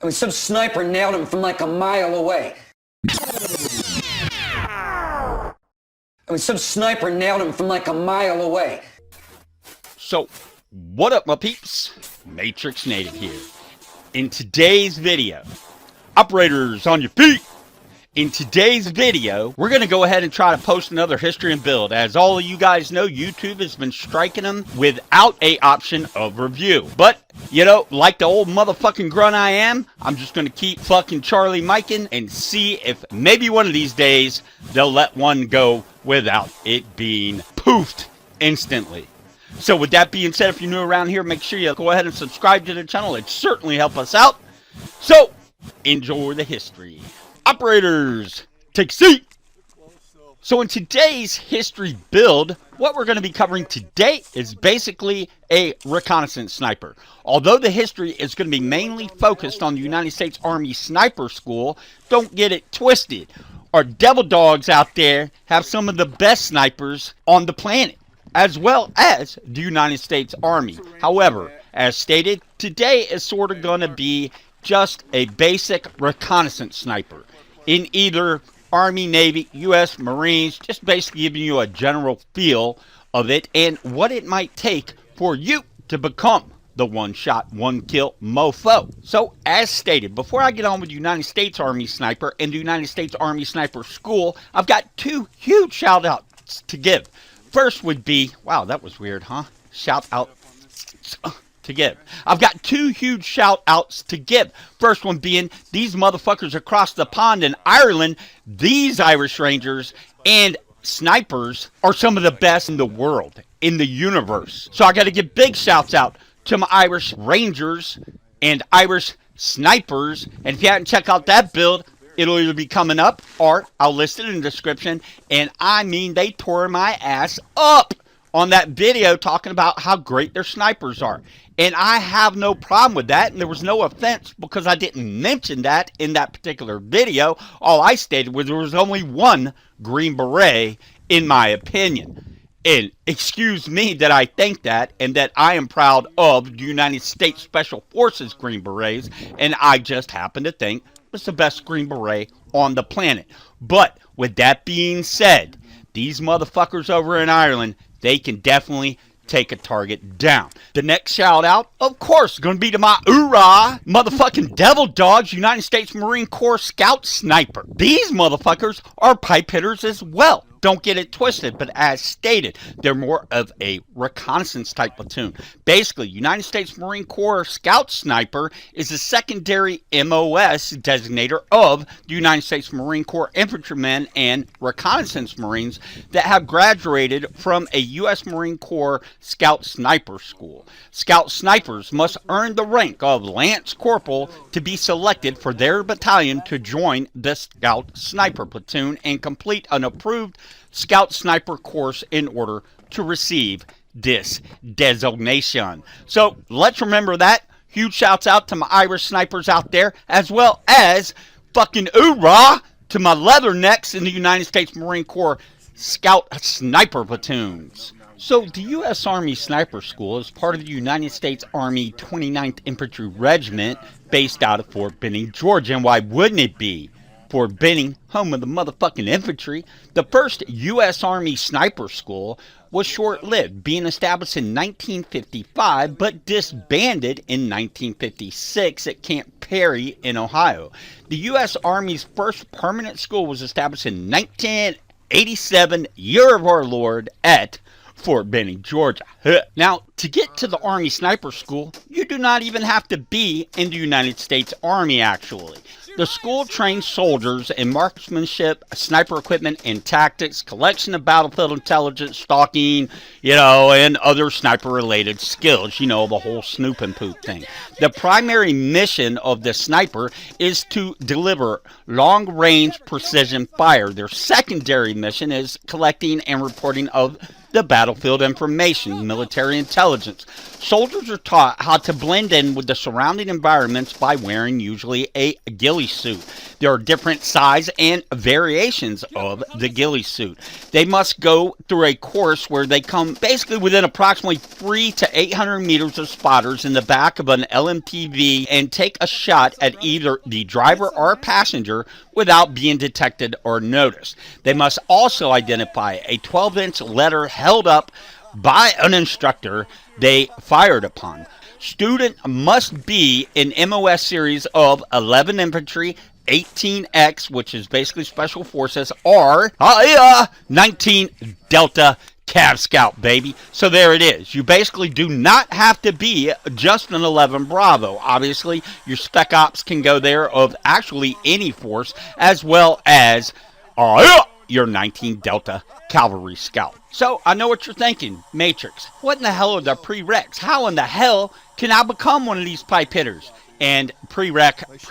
I mean, some sniper nailed him from like a mile away. Some sniper nailed him from like a mile away. So, what up, my peeps? MatrixNative here. In today's video, operators on your feet. In today's video, we're going to go ahead and try to post another history and build. As all of you guys know, YouTube has been striking them without a option of review. But, you know, like the old motherfucking grunt I am, I'm just going to keep fucking Charlie Miking and see if maybe one of these days they'll let one go without it being poofed instantly. So with that being said, if you're new around here, make sure you go ahead and subscribe to the channel. It'd certainly help us out. So, enjoy the history. Operators, take a seat. So in today's history build, what we're going to be covering today is basically a reconnaissance sniper. Although the history is going to be mainly focused on the United States Army Sniper School, don't get it twisted. Our devil dogs out there have some of the best snipers on the planet, as well as the United States Army. However, as stated, today is sort of going to be just a basic reconnaissance sniper in either Army, Navy, U.S. Marines, just basically giving you a general feel of it and what it might take for you to become the one-shot, one-kill mofo. So, as stated, before I get on with the United States Army Sniper and the United States Army Sniper School, I've got two huge shout-outs to give. First would be, wow, that was weird, huh? Shout-out to give. I've got two huge shout-outs to give. First one being these motherfuckers across the pond in Ireland. These Irish Rangers and snipers are some of the best in the world, in the universe. So I got to give big shouts out to my Irish Rangers and Irish snipers. And if you haven't checked out that build, it'll either be coming up or I'll list it in the description. And I mean, they tore my ass up on that video talking about how great their snipers are. And I have no problem with that, and there was no offense because I didn't mention that in that particular video. All I stated was there was only one Green Beret, in my opinion. And excuse me that I think that, and that I am proud of the United States Special Forces Green Berets, and I just happen to think it's the best Green Beret on the planet. But with that being said, these motherfuckers over in Ireland, they can definitely take a target down. The next shout out, of course, going to be to my hoorah motherfucking devil dogs, United States Marine Corps Scout Sniper. These motherfuckers are pipe hitters as well. Don't get it twisted, but as stated, they're more of a reconnaissance type platoon. Basically, United States Marine Corps Scout Sniper is a secondary MOS designator of the United States Marine Corps Infantrymen and Reconnaissance Marines that have graduated from a U.S. Marine Corps Scout Sniper School. Scout Snipers must earn the rank of Lance Corporal to be selected for their battalion to join the Scout Sniper Platoon and complete an approved Scout Sniper course in order to receive this designation. So let's remember that. Huge shouts out to my Irish snipers out there, as well as fucking hoorah to my leathernecks in the United States Marine Corps Scout Sniper platoons. So the U.S. Army Sniper School is part of the United States Army 29th Infantry Regiment based out of Fort Benning, Georgia. And why wouldn't it be? Fort Benning, home of the motherfucking infantry. The first U.S. Army Sniper School was short-lived, being established in 1955, but disbanded in 1956 at Camp Perry in Ohio. The U.S. Army's first permanent school was established in 1987, year of our Lord, at Fort Benning, Georgia. Now, to get to the Army Sniper School, you do not even have to be in the United States Army, actually. The school trains soldiers in marksmanship, sniper equipment and tactics, collection of battlefield intelligence, stalking, and other sniper-related skills. The whole snoop and poop thing. The primary mission of the sniper is to deliver long-range precision fire. Their secondary mission is collecting and reporting of the battlefield information, military intelligence. Soldiers are taught how to blend in with the surrounding environments by wearing usually a ghillie suit. There are different size and variations of the ghillie suit. They must go through a course where they come basically within approximately 300 to 800 meters of spotters in the back of an LMTV and take a shot at either the driver or passenger without being detected or noticed. They must also identify a 12-inch letter held up by an instructor they fired upon. Student must be in MOS series of 11 infantry, 18X, which is basically special forces, or 19 Delta Cav Scout, baby. So there it is. You basically do not have to be just an 11 Bravo. Obviously, your Spec Ops can go there of actually any force, as well as your 19 Delta Cavalry Scout. So, I know what you're thinking, Matrix. What in the hell are the prereqs? How in the hell can I become one of these pipe hitters? And prerequisites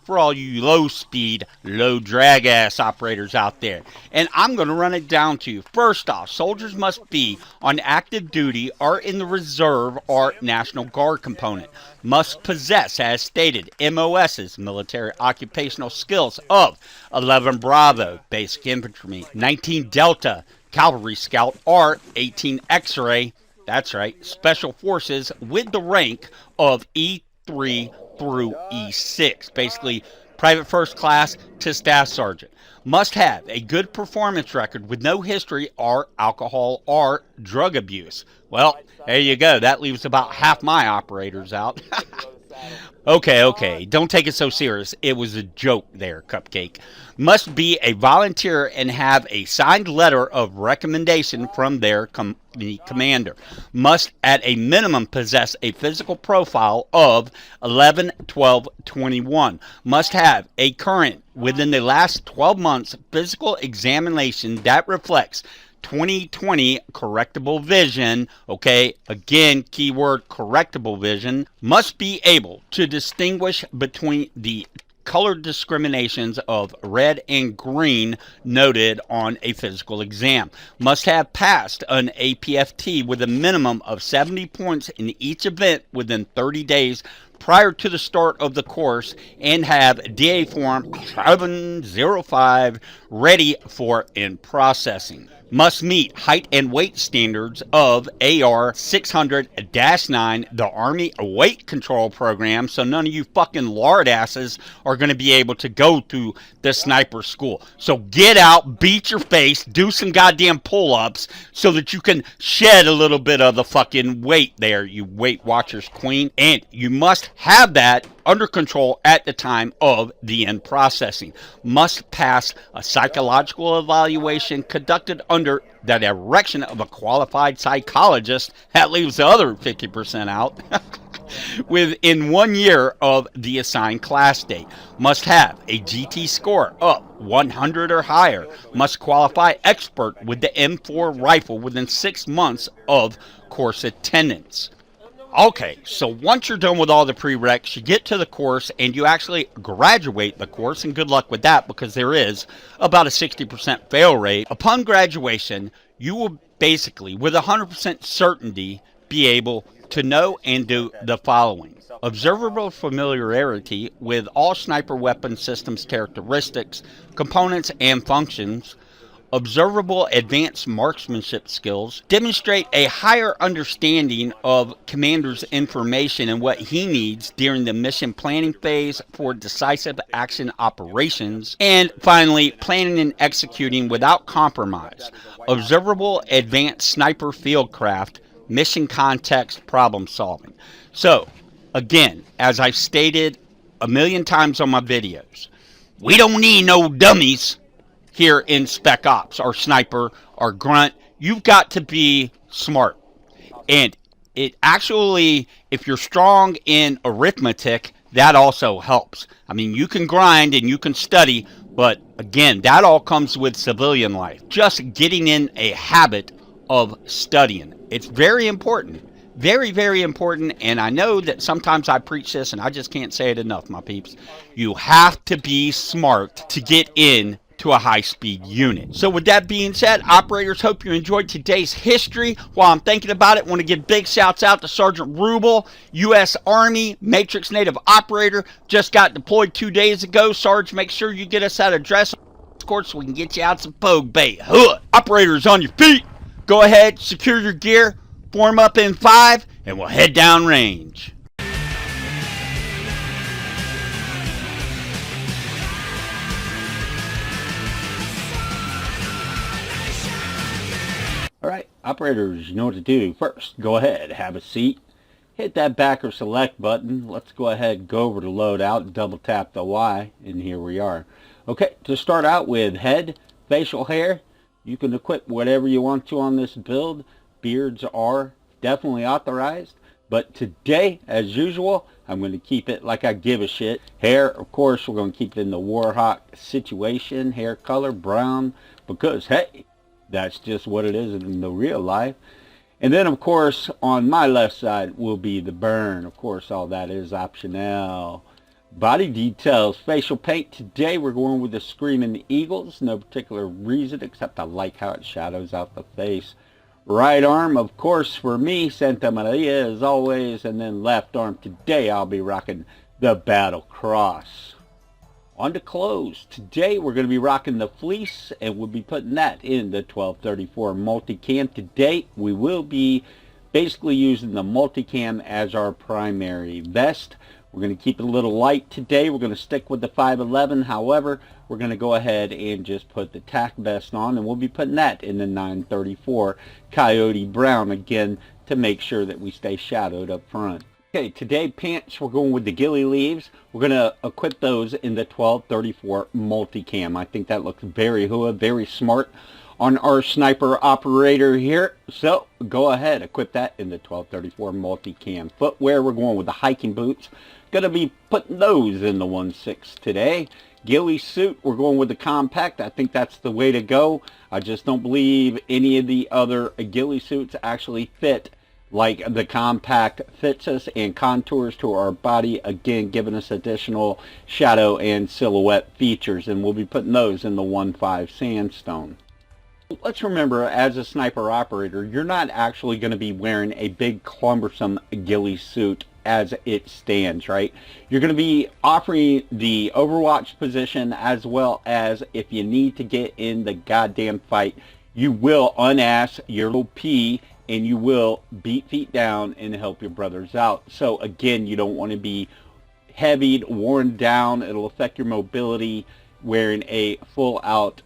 for all you low-speed, low-drag-ass operators out there. And I'm going to run it down to you. First off, soldiers must be on active duty or in the reserve or National Guard component. Must possess, as stated, MOS's, military occupational skills, of 11 Bravo, basic infantry, 19 Delta, Cavalry Scout, or 18 X-Ray, that's right, Special Forces with the rank of E3 through E6, basically private first class to staff sergeant. Must have a good performance record with no history or alcohol or drug abuse. Well, there you go. That leaves about half my operators out. Okay, don't take it so serious. It was a joke there, Cupcake. Must be a volunteer and have a signed letter of recommendation from their commander. Must at a minimum possess a physical profile of 11, 12, 21. Must have a current within the last 12 months physical examination that reflects 20/20 correctable vision. Okay, again, keyword correctable vision. Must be able to distinguish between the color discriminations of red and green noted on a physical exam. Must have passed an APFT with a minimum of 70 points in each event within 30 days prior to the start of the course and have DA form 705 ready for in processing. Must meet height and weight standards of AR 600-9, the Army Weight Control Program, so none of you fucking lard asses are going to be able to go to the sniper school. So get out, beat your face, do some goddamn pull-ups so that you can shed a little bit of the fucking weight there, you Weight Watchers queen. And you must have that under control at the time of the end processing. Must pass a psychological evaluation conducted under the direction of a qualified psychologist. That leaves the other 50% out. Within 1 year of the assigned class date. Must have a GT score of 100 or higher. Must qualify expert with the M4 rifle within 6 months of course attendance. Okay, so once you're done with all the prereqs, you get to the course and you actually graduate the course, and good luck with that because there is about a 60% fail rate. Upon graduation, you will basically, with 100% certainty, be able to know and do the following. Observable familiarity with all sniper weapon systems characteristics, components, and functions. Observable advanced marksmanship skills, demonstrate a higher understanding of commander's information and what he needs during the mission planning phase for decisive action operations, and finally, planning and executing without compromise. Observable advanced sniper fieldcraft, mission context problem solving. So, again, as I've stated a million times on my videos, we don't need no dummies here in Spec Ops, or Sniper, or Grunt. You've got to be smart. And it actually, if you're strong in arithmetic, that also helps. I mean, you can grind and you can study, but again, that all comes with civilian life. Just getting in a habit of studying. It's very important. Very, very important, and I know that sometimes I preach this and I just can't say it enough, my peeps. You have to be smart to get in to a high-speed unit. So with that being said, operators, hope you enjoyed today's history. While I'm thinking about it, I want to give big shouts out to Sergeant Rubel, U.S. Army, MatrixNative operator, just got deployed 2 days ago. Sarge, make sure you get us that address, of course, so we can get you out some pogue bait. Huh. Operators, on your feet. Go ahead, secure your gear, form up in 5, and we'll head down range. Alright, operators, you know what to do. First, go ahead, have a seat, hit that back or select button. Let's go ahead and go over to loadout and double tap the Y, and here we are. Okay, to start out with head, facial hair, you can equip whatever you want to on this build. Beards are definitely authorized, but today, as usual, I'm going to keep it like I give a shit. Hair, of course, we're going to keep it in the Warhawk situation. Hair color, brown, because, hey, that's just what it is in the real life. And then, of course, on my left side will be the burn. Of course, all that is optional. Body details, facial paint. Today, we're going with the Screaming Eagles. No particular reason, except I like how it shadows out the face. Right arm, of course, for me, Santa Maria as always. And then left arm, today I'll be rocking the Battle Cross. On to clothes. Today we're going to be rocking the fleece, and we'll be putting that in the 1234 multicam. Today we will be basically using the multicam as our primary vest. We're going to keep it a little light today. We're going to stick with the 511. However, we're going to go ahead and just put the tack vest on, and we'll be putting that in the 934 Coyote Brown, again, to make sure that we stay shadowed up front. Okay, today pants, we're going with the ghillie leaves. We're going to equip those in the 1234 multicam. I think that looks very hua, very smart on our sniper operator here. So go ahead, equip that in the 1234 multicam. Footwear, we're going with the hiking boots. Going to be putting those in the 1.6 today. Ghillie suit, we're going with the compact. I think that's the way to go. I just don't believe any of the other ghillie suits actually fit like the compact fits us and contours to our body, again giving us additional shadow and silhouette features, and we'll be putting those in the 1.5 sandstone. Let's remember, as a sniper operator, you're not actually going to be wearing a big cumbersome ghillie suit as it stands, right? You're going to be offering the overwatch position, as well as if you need to get in the goddamn fight, you will unass your little P, and you will beat feet down and help your brothers out. So again, you don't want to be heavied, worn down. It'll affect your mobility wearing a full out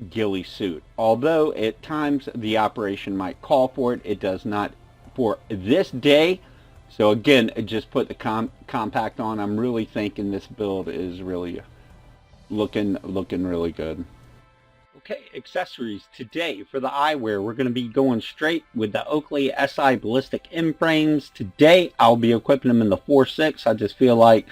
ghillie suit. Although at times the operation might call for it, it does not for this day. So again, just put the compact on. I'm really thinking this build is really looking really good. Okay, accessories today for the eyewear, we're going to be going straight with the Oakley SI Ballistic M-frames. Today, I'll be equipping them in the 4.6. I just feel like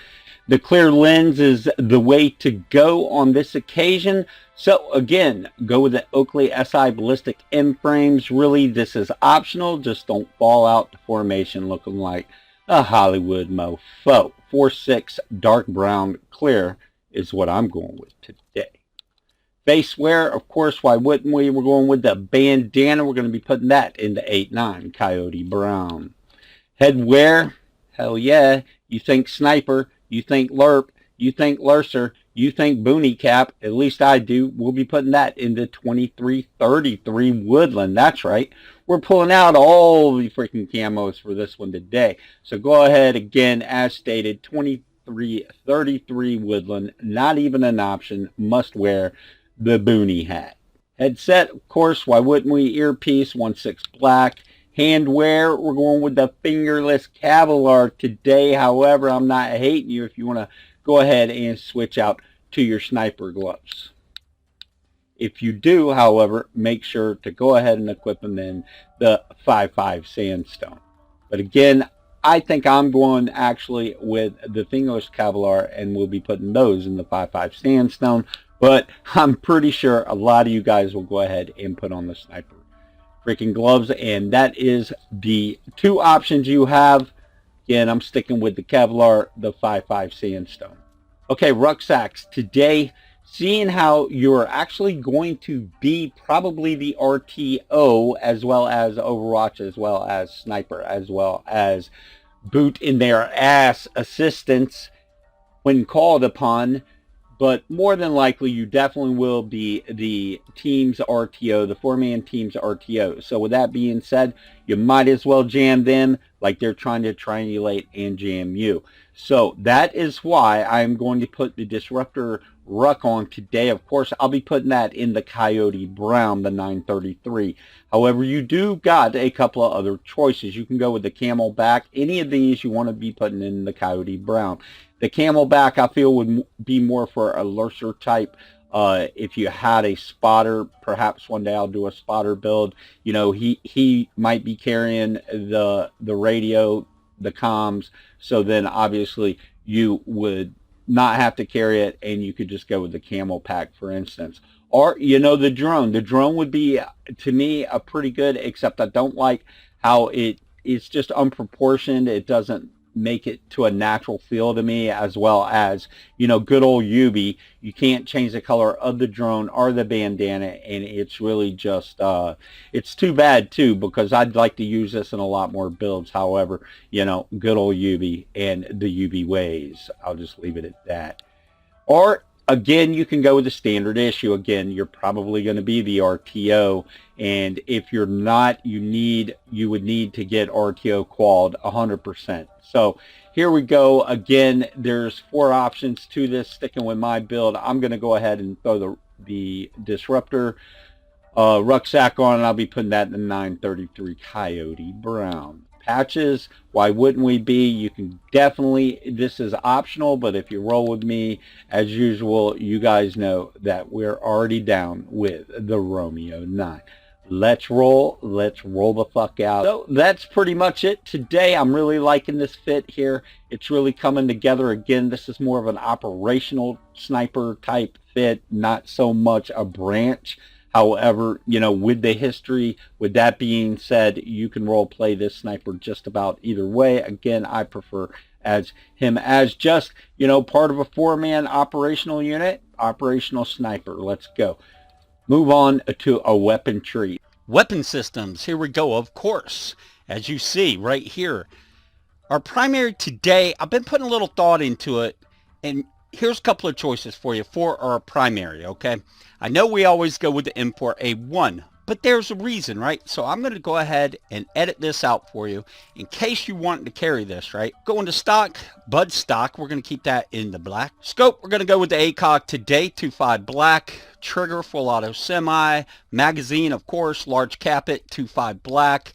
the clear lens is the way to go on this occasion. So again, go with the Oakley SI Ballistic M-frames. Really, this is optional. Just don't fall out to formation looking like a Hollywood mofo. 4.6 dark brown clear is what I'm going with today. Face wear, of course, why wouldn't we? We're going with the bandana. We're going to be putting that in the 8.9 Coyote Brown. Head wear, hell yeah. You think sniper, you think lerp, you think lurser, you think boonie cap. At least I do. We'll be putting that in the 2333 Woodland. That's right. We're pulling out all the freaking camos for this one today. So go ahead again, as stated, 2333 Woodland. Not even an option. Must wear the boonie hat. Headset, of course, why wouldn't we? Earpiece, 1.6 black. Hand wear, we're going with the fingerless Kevlar today. However, I'm not hating you if you want to go ahead and switch out to your sniper gloves. If you do, however, make sure to go ahead and equip them in the 5.5 sandstone. But again, I think I'm going actually with the fingerless Kevlar, and we'll be putting those in the 5.5 sandstone. But I'm pretty sure a lot of you guys will go ahead and put on the sniper freaking gloves. And that is the two options you have. Again, I'm sticking with the Kevlar, the 5.5 sandstone. Okay, rucksacks. Today, seeing how you're actually going to be probably the RTO as well as Overwatch, as well as Sniper, as well as boot in their ass assistance when called upon, but more than likely you definitely will be the team's RTO, the four-man team's RTO. So with that being said, you might as well jam them like they're trying to triangulate and jam you. So that is why I'm going to put the Disruptor Ruck on today. Of course, I'll be putting that in the Coyote Brown, the 933. However, you do got a couple of other choices. You can go with the Camelback. Any of these you want to be putting in the Coyote Brown. The Camelback, I feel, would be more for a lurker type. If you had a spotter, perhaps one day I'll do a spotter build. You know, he might be carrying the radio, the comms, so then obviously you would not have to carry it, and you could just go with the Camel Pack, for instance. Or, you know, the drone. The drone would be, to me, a pretty good, except I don't like how it's just unproportioned. It doesn't make it to a natural feel to me, as well as, you know, good old Yubi. You can't change the color of the drone or the bandana, and it's really just, it's too bad too, because I'd like to use this in a lot more builds. However, you know, good old Yubi and the Yubi ways. I'll just leave it at that. Or again, you can go with the standard issue. Again, you're probably going to be the RTO, and if you're not, you would need to get RTO qualled 100%. So here we go. Again, there's 4 options to this. Sticking with my build, I'm going to go ahead and throw the Disruptor rucksack on, and I'll be putting that in the 933 Coyote Brown. Patches, why wouldn't we be? You can definitely, this is optional, but if you roll with me, as usual, you guys know that we're already down with the Romeo 9. Let's roll the fuck out. So that's pretty much it today. I'm really liking this fit here. It's really coming together. Again, this is more of an operational sniper type fit, not so much a branch. However, you know, with the history, with that being said, you can role play this sniper just about either way. Again, I prefer him as just, you know, part of a 4-man operational unit, operational sniper. Let's go. Move on to a weapon tree. Weapon systems, here we go. Of course, as you see right here, our primary today, I've been putting a little thought into it, and here's a couple of choices for you for our primary, okay? I know we always go with the import A1, but there's a reason, right? So I'm going to go ahead and edit this out for you in case you want to carry this, right? Go into stock, bud stock, we're going to keep that in the black. Scope, we're going to go with the ACOG today, 2.5 black. Trigger, full auto semi. Magazine, of course, large capit, 2.5 black.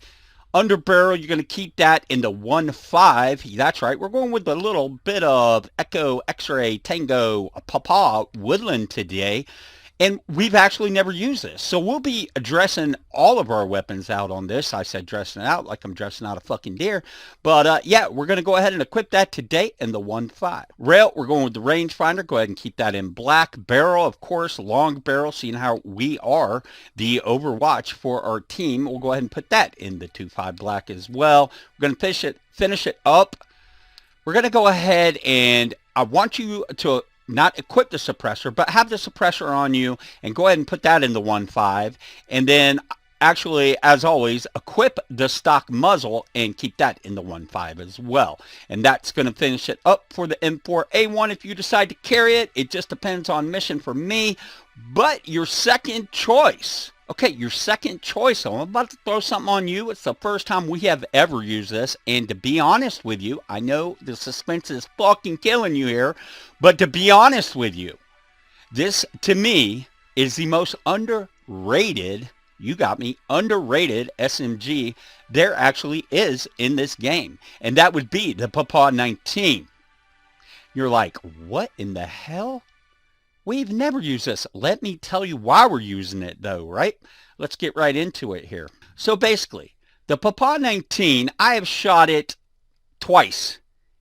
Underbarrel, you're going to keep that in the 1.5. That's right. We're going with a little bit of Echo, X-Ray, Tango, Papa, Woodland today. And we've actually never used this. So we'll be dressing all of our weapons out on this. I said dressing it out like I'm dressing out a fucking deer. But yeah, we're going to go ahead and equip that today in the 1.5. Rail, we're going with the rangefinder. Go ahead and keep that in black. Barrel, of course, long barrel, seeing how we are the Overwatch for our team. We'll go ahead and put that in the 2.5 black as well. We're going to finish it up. We're going to go ahead and I want you to not equip the suppressor, but have the suppressor on you and go ahead and put that in the 1.5. And then actually, as always, equip the stock muzzle and keep that in the 1.5 as well. And that's going to finish it up for the M4 A1. If you decide to carry it, it just depends on mission for me. But your second choice, okay, your second choice. So I'm about to throw something on you. It's the first time we have ever used this. And to be honest with you, I know the suspense is fucking killing you here. But to be honest with you, this to me is the most underrated, you got me, underrated SMG there actually is in this game. And that would be the Papa 19. You're like, what in the hell? We've never used this. Let me tell you why we're using it though, right? Let's get right into it here. So basically, the Papa 19, I have shot it twice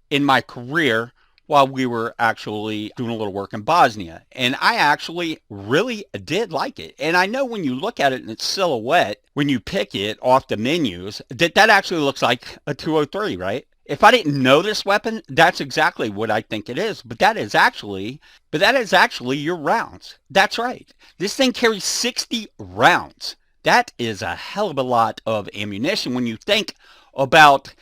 in my career while we were actually doing a little work in Bosnia. And I actually really did like it. And I know when you look at it in its silhouette, when you pick it off the menus, that actually looks like a 203, right? If I didn't know this weapon, that's exactly what I think it is. But that is actually your rounds. That's right. This thing carries 60 rounds. That is a hell of a lot of ammunition when you think about,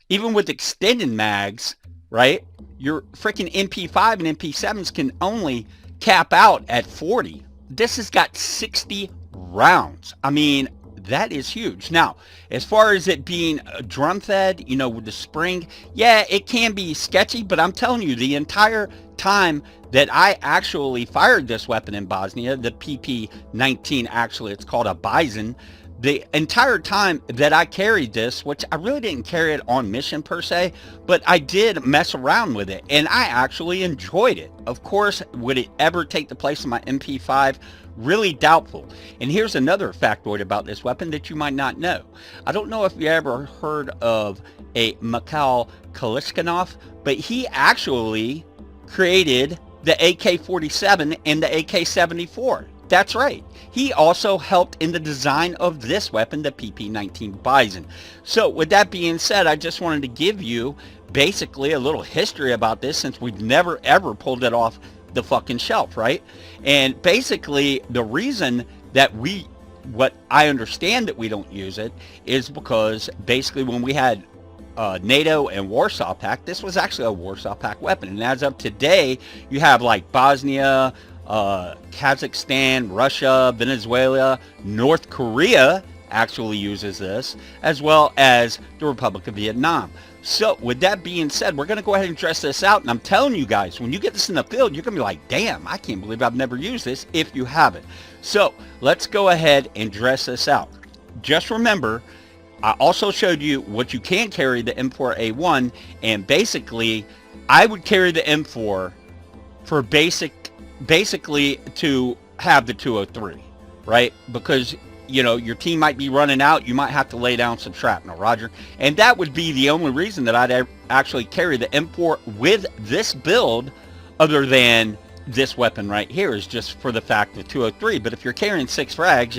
even with extended mags, right? Your freaking MP5 and MP7s can only cap out at 40. This has got 60 rounds. I mean, that is huge. Now, as far as it being drum fed, with the spring, yeah, it can be sketchy, but I'm telling you, the entire time that I actually fired this weapon in Bosnia, the PP-19, actually, it's called a Bison, the entire time that I carried this, which I really didn't carry it on mission per se, but I did mess around with it, and I actually enjoyed it. Of course, would it ever take the place of my MP5? Really doubtful. And here's another factoid about this weapon that you might not know. I don't know if you ever heard of a Mikhail Kalashnikov, but he actually created the AK-47 and the AK-74. That's right. He also helped in the design of this weapon, the PP-19 Bison. So with that being said, I just wanted to give you basically a little history about this, since we've never ever pulled it off the fucking shelf, right? And basically the reason that what I understand that we don't use it is because basically when we had NATO and Warsaw Pact, this was actually a Warsaw Pact weapon. And as of today, you have like Bosnia, Kazakhstan, Russia, Venezuela, North Korea actually uses this, as well as the Republic of Vietnam. So with that being said, we're going to go ahead and dress this out. And I'm telling you guys, when you get this in the field, you're going to be like, damn, I can't believe I've never used this, if you haven't. So let's go ahead and dress this out. Just remember, I also showed you what you can carry the M4A1, and basically I would carry the M4 for basically to have the 203, right? Because your team might be running out, you might have to lay down some shrapnel, Roger. And that would be the only reason that I'd actually carry the M4 with this build, other than this weapon right here, is just for the fact of 203. But if you're carrying 6 frags,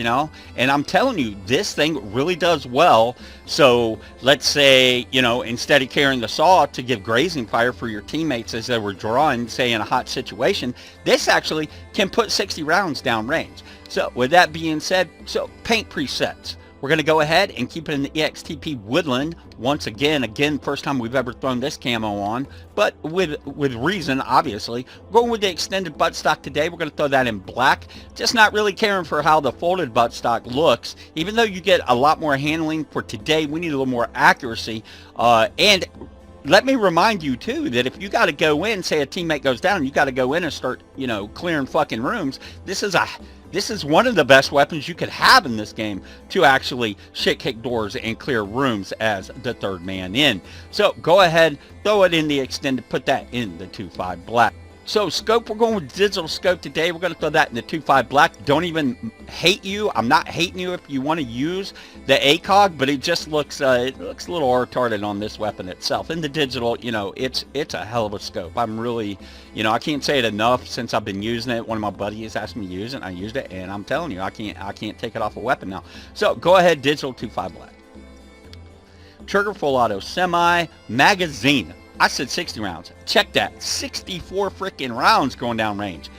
and I'm telling you, this thing really does well. So let's say, instead of carrying the saw to give grazing fire for your teammates as they were drawing, say in a hot situation, this actually can put 60 rounds down range. So with that being said, paint presets. We're going to go ahead and keep it in the EXTP Woodland. Once again, first time we've ever thrown this camo on, but with reason, obviously. We're going with the extended buttstock today. We're going to throw that in black. Just not really caring for how the folded buttstock looks. Even though you get a lot more handling for today, we need a little more accuracy. And let me remind you too that if you got to go in, say a teammate goes down, you got to go in and start, clearing fucking rooms. This is one of the best weapons you could have in this game to actually shit kick doors and clear rooms as the third man in. So go ahead, throw it in the extended, put that in the 2.5 black. So scope, we're going with digital scope today. We're going to throw that in the 2.5 black. Don't even hate you. I'm not hating you if you want to use the ACOG, but it just looks a little retarded on this weapon itself. In the digital, it's a hell of a scope. I'm really, I can't say it enough since I've been using it. One of my buddies asked me to use it. I used it, and I'm telling you, I can't take it off a weapon now. So go ahead, digital 2.5 black. Trigger full auto semi magazine. I said 60 rounds. Check that. 64 freaking rounds going down range.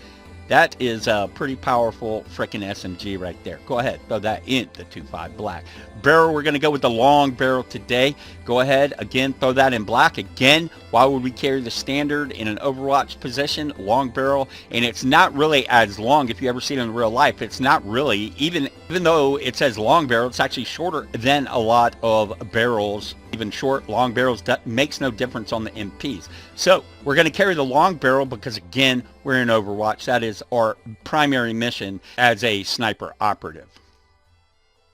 That is a pretty powerful freaking SMG right there. Go ahead, throw that in the 2.5 black. Barrel, we're going to go with the long barrel today. Go ahead, again, throw that in black. Again, why would we carry the standard in an Overwatch position? Long barrel, and it's not really as long. If you ever see it in real life, it's not really, even though it says long barrel, it's actually shorter than a lot of barrels. Even short, long barrels, that makes no difference on the MPs. So we're going to carry the long barrel because, again, we're in Overwatch. That is our primary mission as a sniper operative.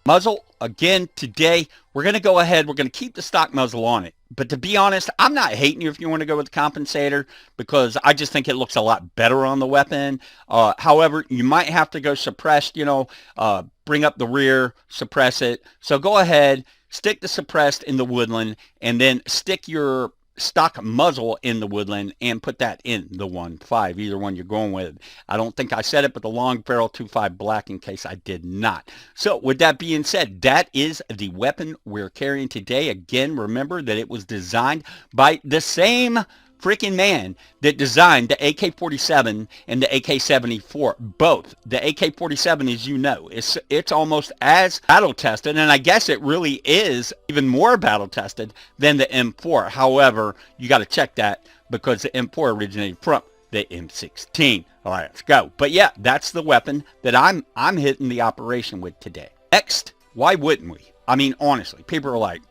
Muzzle, again, today, we're going to go ahead. We're going to keep the stock muzzle on it. But to be honest, I'm not hating you if you want to go with the compensator, because I just think it looks a lot better on the weapon. However, you might have to go suppressed, bring up the rear, suppress it. So go ahead, stick the suppressed in the Woodland, and then stick your stock muzzle in the Woodland and put that in the 1.5, either one you're going with. I don't think I said it, but the long barrel 2.5 black in case I did not. So with that being said, that is the weapon we're carrying today. Again, remember that it was designed by the same freaking man that designed the AK-47 and the AK-74. Both. The AK-47, as you know, it's almost as battle tested, and I guess it really is even more battle tested than the M4. However, you got to check that because the M4 originated from the M16. All right, let's go. But yeah, that's the weapon that I'm hitting the operation with today. Next, why wouldn't we? I mean, honestly, people are like,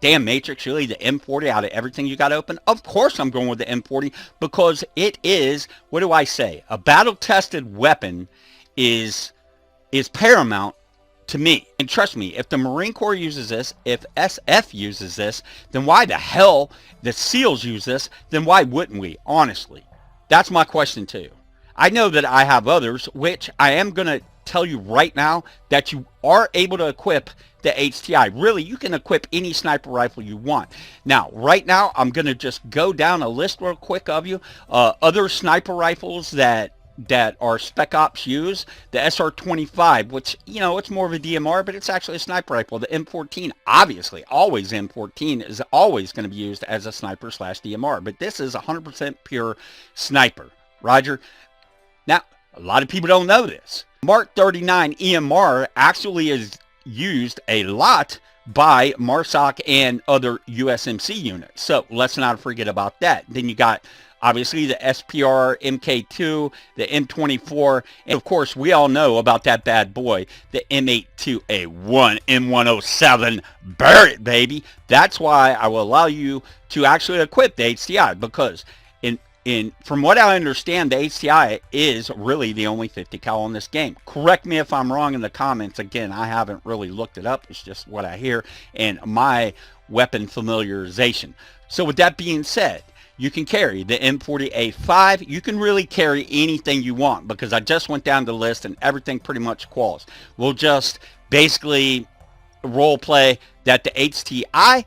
damn, Matrix, really, the M40 out of everything you got open? Of course I'm going with the M40 because it is, what do I say? A battle-tested weapon is paramount to me. And trust me, if the Marine Corps uses this, if SF uses this, then why the hell the SEALs use this, then why wouldn't we? Honestly, that's my question to you. I know that I have others, which I am going to tell you right now that you are able to equip the HTI. Really, you can equip any sniper rifle you want. Now, right now, I'm going to just go down a list real quick of you. Other sniper rifles that are Spec Ops use, the SR-25, which, you know, it's more of a DMR, but it's actually a sniper rifle. The M14, obviously, always M14 is always going to be used as a sniper slash DMR, but this is 100% pure sniper. Roger. Now, a lot of people don't know this. Mark 39 EMR actually is used a lot by MARSOC and other USMC units. So let's not forget about that. Then you got obviously the SPR, MK2, the M24, and of course we all know about that bad boy, the M82A1, M107, Barrett, baby. That's why I will allow you to actually equip the HTI because from what I understand, the HTI is really the only 50 cal in this game. Correct me if I'm wrong in the comments. Again, I haven't really looked it up. It's just what I hear and my weapon familiarization. So with that being said, you can carry the M40A5. You can really carry anything you want because I just went down the list and everything pretty much quals. We'll just basically role play that the HTI,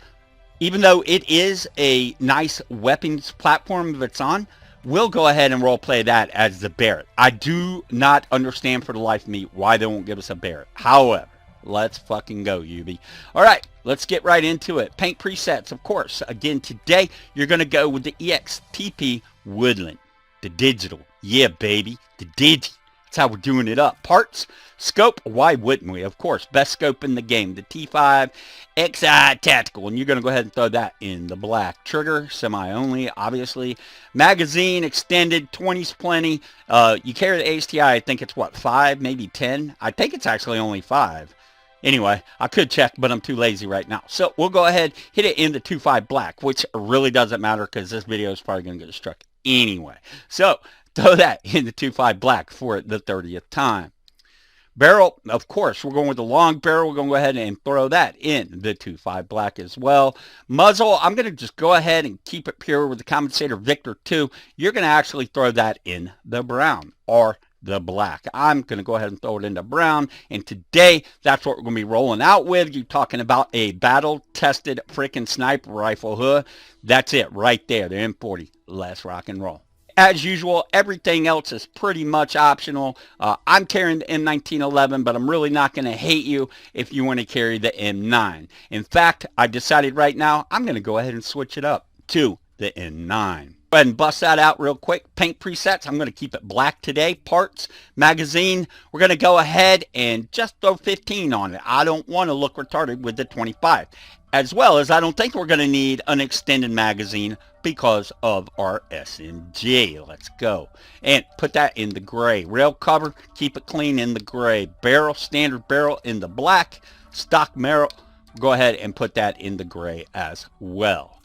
even though it is a nice weapons platform of its own, we'll go ahead and role play that as the Barrett. I do not understand for the life of me why they won't give us a Barrett. However, let's fucking go, UB. All right, let's get right into it. Paint presets, of course. Again, today, you're going to go with the EXTP Woodland. The digital. Yeah, baby. The digi. That's how we're doing it up. Parts, scope, why wouldn't we? Of course, best scope in the game. The T5 XI Tactical, and you're going to go ahead and throw that in the black. Trigger, semi-only, obviously. Magazine, extended, 20's plenty. You carry the HTI, I think it's what, 5, maybe 10? I think it's actually only 5. Anyway, I could check, but I'm too lazy right now. So we'll go ahead, hit it in the 2.5 black, which really doesn't matter because this video is probably going to get struck anyway. So throw that in the 2.5 black for the 30th time. Barrel, of course, we're going with the long barrel. We're going to go ahead and throw that in the 2.5 black as well. Muzzle, I'm going to just go ahead and keep it pure with the compensator Victor 2. You're going to actually throw that in the brown or the black. I'm going to go ahead and throw it into brown. And today, that's what we're going to be rolling out with. You're talking about a battle-tested freaking sniper rifle, huh? That's it right there, the M40. Let's rock and roll. As usual, everything else is pretty much optional. I'm carrying the M1911, but I'm really not going to hate you if you want to carry the M9. In fact, I decided right now I'm going to go ahead and switch it up to the M9. Go ahead and bust that out real quick. Paint presets, I'm going to keep it black today. Parts, magazine, we're going to go ahead and just throw 15 on it. I don't want to look retarded with the 25. As well as I don't think we're going to need an extended magazine because of our SMG. Let's go. And put that in the gray. Rail cover, keep it clean in the gray. Barrel, standard barrel in the black. Stock barrel, go ahead and put that in the gray as well.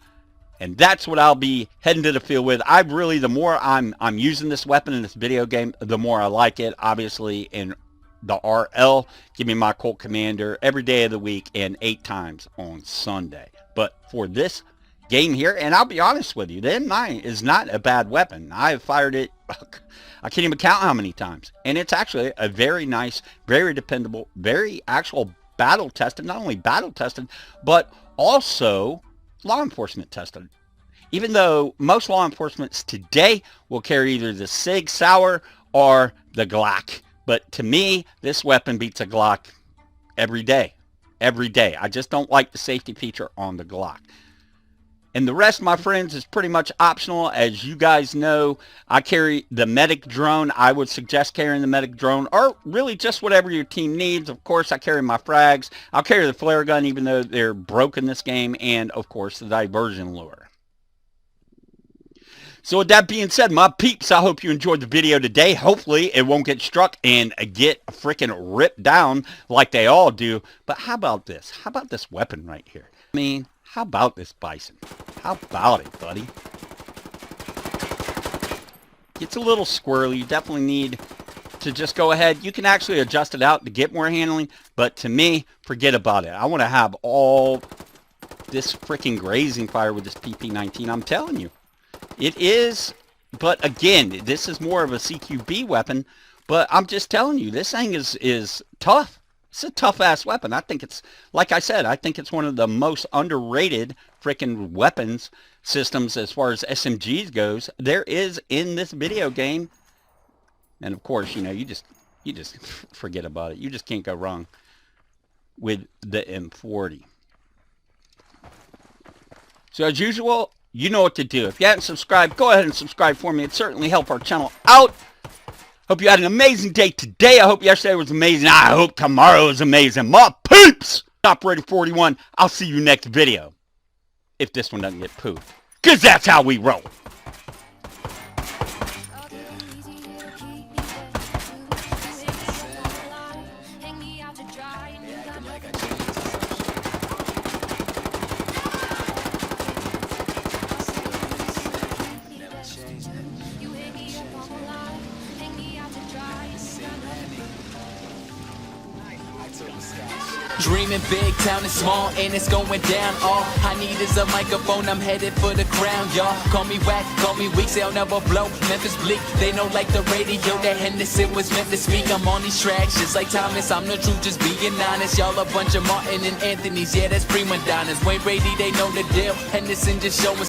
And that's what I'll be heading to the field with. I really, the more I'm using this weapon in this video game, the more I like it. Obviously, in the RL, give me my Colt Commander every day of the week and 8 times on Sunday. But for this game here, and I'll be honest with you, the M9 is not a bad weapon. I have fired it, I can't even count how many times. And it's actually a very nice, very dependable, very actual battle tested, not only battle tested, but also law enforcement tested. Even though most law enforcements today will carry either the Sig Sauer or the Glock. But to me, this weapon beats a Glock every day. Every day. I just don't like the safety feature on the Glock. And the rest, my friends, is pretty much optional. As you guys know, I carry the medic drone. I would suggest carrying the medic drone, or really just whatever your team needs. Of course, I carry my frags. I'll carry the flare gun, even though they're broke in this game, and of course, the diversion lure. So with that being said, my peeps, I hope you enjoyed the video today. Hopefully, it won't get struck and get freaking ripped down like they all do. But how about this? How about this weapon right here? I mean, how about this Bison? How about it, buddy? It's a little squirrely. You definitely need to just go ahead. You can actually adjust it out to get more handling. But to me, forget about it. I want to have all this freaking grazing fire with this PP-19. I'm telling you. It is, but again, this is more of a CQB weapon, but I'm just telling you, this thing is tough. It's a tough-ass weapon. I think it's, like I said, I think it's one of the most underrated freaking weapons systems as far as SMGs goes. There is in this video game, and of course, you know, you just forget about it. You just can't go wrong with the M40. So as usual, you know what to do. If you haven't subscribed, go ahead and subscribe for me. It certainly helps our channel out. Hope you had an amazing day today. I hope yesterday was amazing. I hope tomorrow is amazing. My peeps! Operator 41, I'll see you next video. If this one doesn't get pooped. Because that's how we roll. Dreaming big, town is small, and it's going down. All I need is a microphone, I'm headed for the crown, y'all. Call me whack, call me weak, they'll never blow. Memphis bleak, they know like the radio that Henderson was meant to speak. I'm on these tracks, just like Thomas, I'm the truth, just being honest. Y'all a bunch of Martin and Anthony's, yeah, that's prima donnas. Wayne Brady, they know the deal. Henderson just showing